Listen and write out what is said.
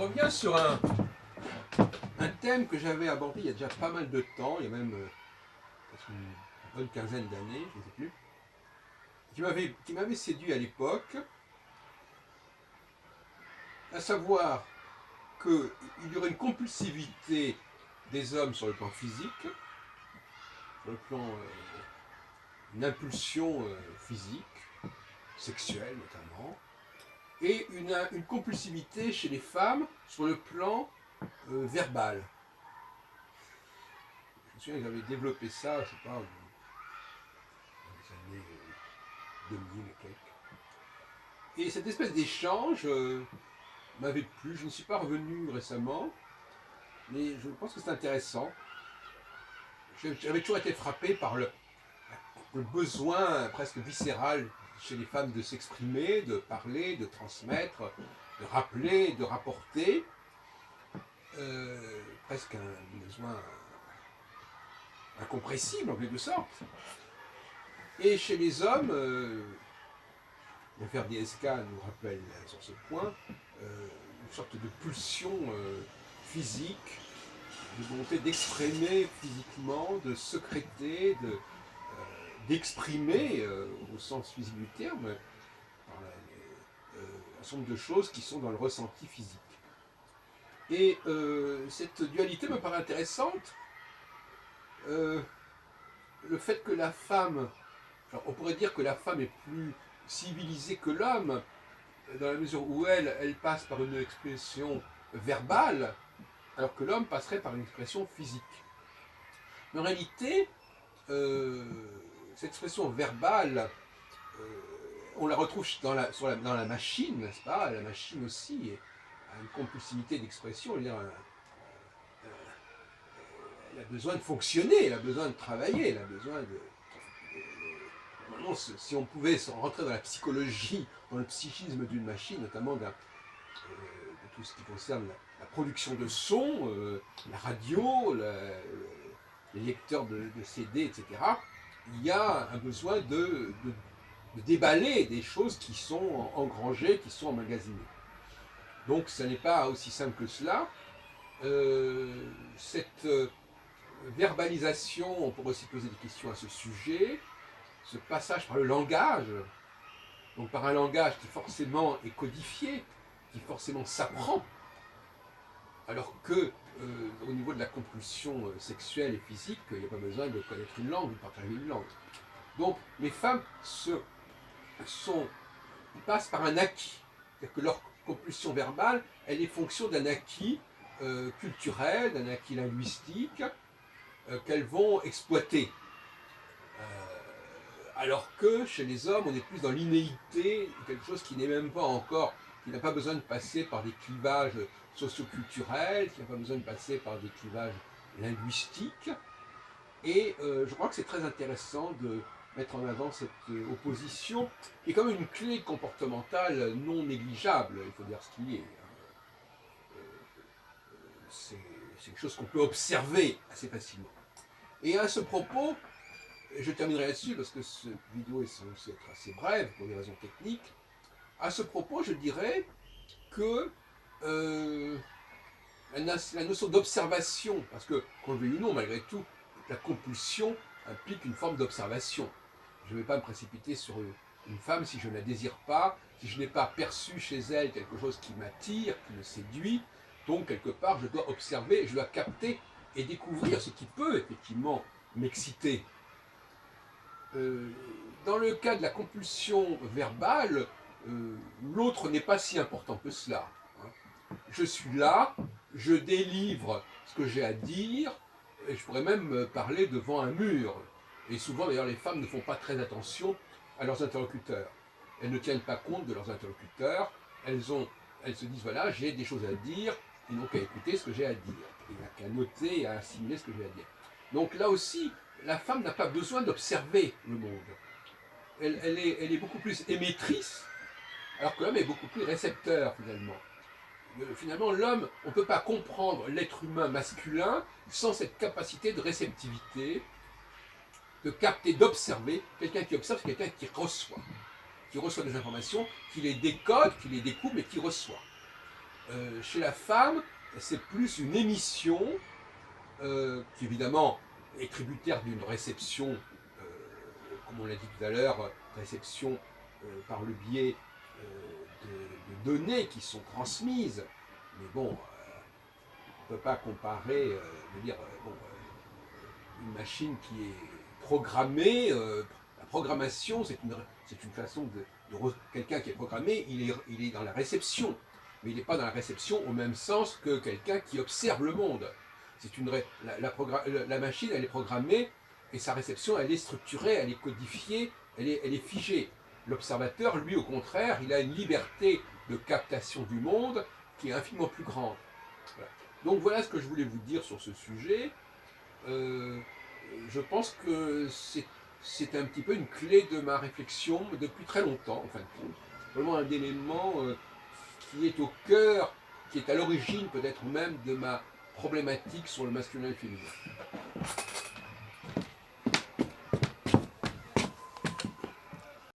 reviens sur un thème que j'avais abordé il y a déjà pas mal de temps, il y a même une bonne quinzaine d'années, je ne sais plus, qui m'avait séduit à l'époque, à savoir qu'il y aurait une compulsivité des hommes sur le plan physique, sur le plan une impulsion physique, sexuelle notamment, et une compulsivité chez les femmes sur le plan verbal. Je me souviens que j'avais développé ça, je sais pas, dans les années 2000 et quelques. Et cette espèce d'échange m'avait plu. Je ne suis pas revenu récemment, mais je pense que c'est intéressant. J'avais toujours été frappé par le besoin presque viscéral chez les femmes de s'exprimer, de parler, de transmettre, de rappeler, de rapporter. Presque un besoin incompressible en quelque sorte. Et chez les hommes, l'affaire DSK nous rappelle sur ce point une sorte de pulsion physique, de volonté d'exprimer physiquement, de secréter, d'exprimer au sens physique du terme un certain nombre de choses qui sont dans le ressenti physique. Et cette dualité me paraît intéressante. Le fait que la femme, on pourrait dire que la femme est plus civilisée que l'homme, dans la mesure où elle passe par une expression verbale, alors que l'homme passerait par une expression physique. Mais en réalité, cette expression verbale, on la retrouve dans la machine, n'est-ce pas? La machine aussi a une compulsivité d'expression, elle a besoin de fonctionner, elle a besoin de travailler, elle a besoin de... Normalement, si on pouvait rentrer dans la psychologie, dans le psychisme d'une machine, notamment de tout ce qui concerne la production de son, la radio, les lecteurs de CD, etc., il y a un besoin de déballer des choses qui sont engrangées, qui sont emmagasinées. Donc, ce n'est pas aussi simple que cela. Cette verbalisation, on pourrait aussi poser des questions à ce sujet, ce passage par le langage, donc par un langage qui forcément est codifié, qui forcément s'apprend, alors que au niveau de la compulsion sexuelle et physique, il n'y a pas besoin de connaître une langue, de partager une langue. Donc les femmes passent par un acquis, c'est-à-dire que leur compulsion verbale, elle est fonction d'un acquis culturel, d'un acquis linguistique, qu'elles vont exploiter. Alors que chez les hommes, on est plus dans l'innéité, quelque chose qui n'est même pas encore, qui n'a pas besoin de passer par des clivages socioculturels, qui n'a pas besoin de passer par des clivages linguistiques. Et je crois que c'est très intéressant de mettre en avant cette opposition, qui est quand même une clé comportementale non négligeable, il faut dire ce qu'il y est. C'est quelque chose qu'on peut observer assez facilement. Et à ce propos, je terminerai là-dessus parce que cette vidéo est censée être assez brève pour des raisons techniques. À ce propos, je dirais que la notion d'observation, parce que, qu'on le veuille ou non, malgré tout, la compulsion implique une forme d'observation. Je ne vais pas me précipiter sur une femme si je ne la désire pas, si je n'ai pas perçu chez elle quelque chose qui m'attire, qui me séduit. Donc, quelque part, je dois observer, je dois capter et découvrir ce qui peut effectivement m'exciter. Dans le cas de la compulsion verbale, l'autre n'est pas si important que cela. Je suis là, je délivre ce que j'ai à dire, et je pourrais même parler devant un mur. Et souvent, d'ailleurs, les femmes ne font pas très attention à leurs interlocuteurs. Elles ne tiennent pas compte de leurs interlocuteurs. Elles se disent, voilà, j'ai des choses à dire, ils n'ont qu'à écouter ce que j'ai à dire. Il n'y a qu'à noter et à assimiler ce que j'ai à dire. Donc là aussi, la femme n'a pas besoin d'observer le monde. Elle est beaucoup plus émettrice, alors que l'homme est beaucoup plus récepteur finalement. Finalement, l'homme, on ne peut pas comprendre l'être humain masculin sans cette capacité de réceptivité, de capter, d'observer. Quelqu'un qui observe, c'est quelqu'un qui reçoit des informations, qui les décode, qui les découpe, mais qui reçoit. Chez la femme, c'est plus une émission qui évidemment est tributaire d'une réception, comme on l'a dit tout à l'heure, réception par le biais de données qui sont transmises. Mais bon, on ne peut pas comparer, une machine qui est programmée. La programmation, c'est une façon quelqu'un qui est programmé, il est dans la réception. Mais il n'est pas dans la réception au même sens que quelqu'un qui observe le monde. La machine, elle est programmée et sa réception, elle est structurée, elle est codifiée, elle est figée. L'observateur, lui, au contraire, il a une liberté de captation du monde qui est infiniment plus grande. Voilà. Donc voilà ce que je voulais vous dire sur ce sujet. Je pense que c'est un petit peu une clé de ma réflexion depuis très longtemps, en fin de compte. Vraiment un élément qui est au cœur, qui est à l'origine peut-être même de ma problématique sur le masculin et le féminin.